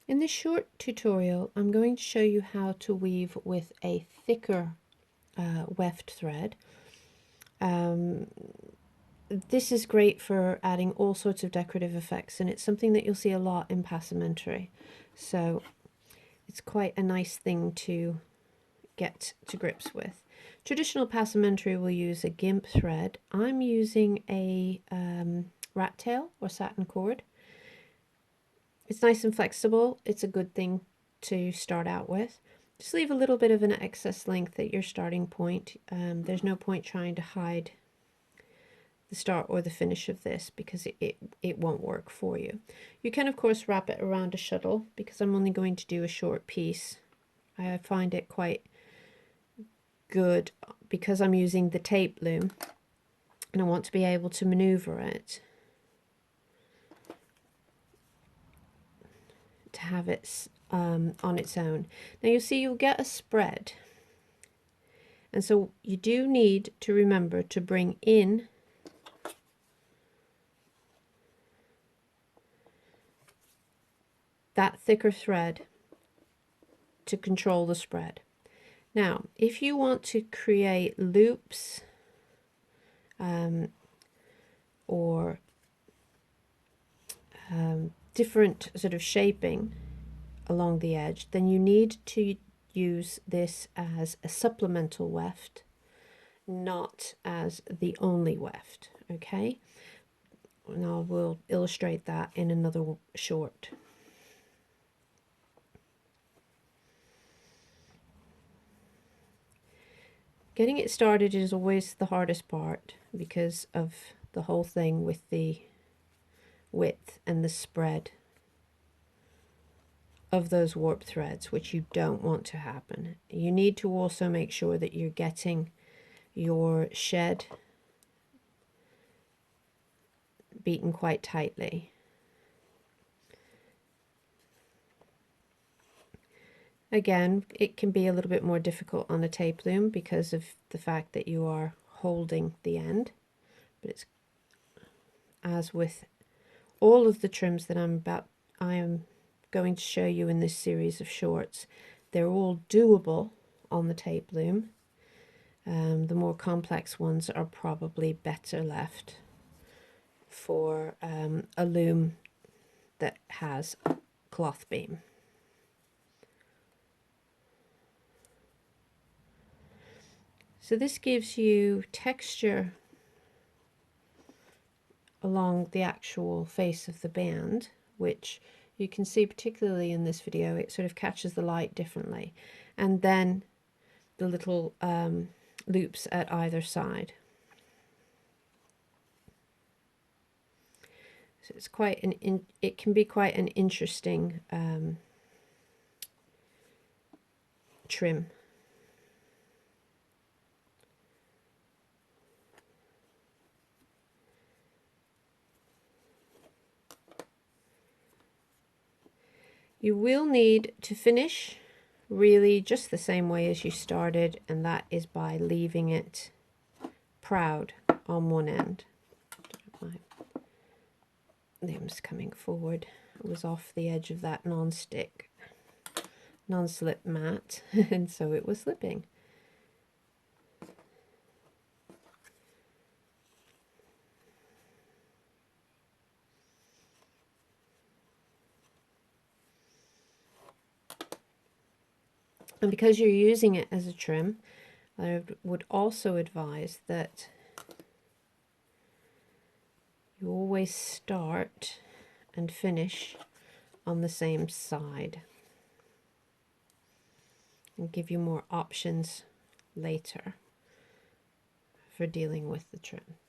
In this short tutorial, I'm going to show you how to weave with a thicker weft thread. This is great for adding all sorts of decorative effects, and it's something that you'll see a lot in passementerie. So it's quite a nice thing to get to grips with. Traditional passementerie will use a gimp thread. I'm using a rat tail or satin cord. It's nice and flexible. It's a good thing to start out with. Just leave a little bit of an excess length at your starting point. There's no point trying to hide the start or the finish of this because it won't work for you. You can of course wrap it around a shuttle. Because I'm only going to do a short piece, I find it quite good because I'm using the tape loom and I want to be able to maneuver it to have it on its own. Now you'll see you'll get a spread, and so you do need to remember to bring in that thicker thread to control the spread. Now if you want to create loops or different sort of shaping along the edge, then you need to use this as a supplemental weft, not as the only weft. Okay, now we'll illustrate that in another short. Getting it started is always the hardest part because of the whole thing with the width and the spread of those warp threads, which you don't want to happen. You need to also make sure that you're getting your shed beaten quite tightly. Again, it can be a little bit more difficult on a tape loom because of the fact that you are holding the end, but it's as with all of the trims that I am going to show you in this series of shorts, they're all doable on the tape loom. The more complex ones are probably better left for a loom that has a cloth beam. So this gives you texture along the actual face of the band, which you can see particularly in this video. It sort of catches the light differently, and then the little loops at either side. So it's quite it can be quite an interesting trim. You will need to finish really just the same way as you started, and that is by leaving it proud on one end. My limb's coming forward. It was off the edge of that non-slip mat and so it was slipping. And because you're using it as a trim, I would also advise that you always start and finish on the same side, and give you more options later for dealing with the trim.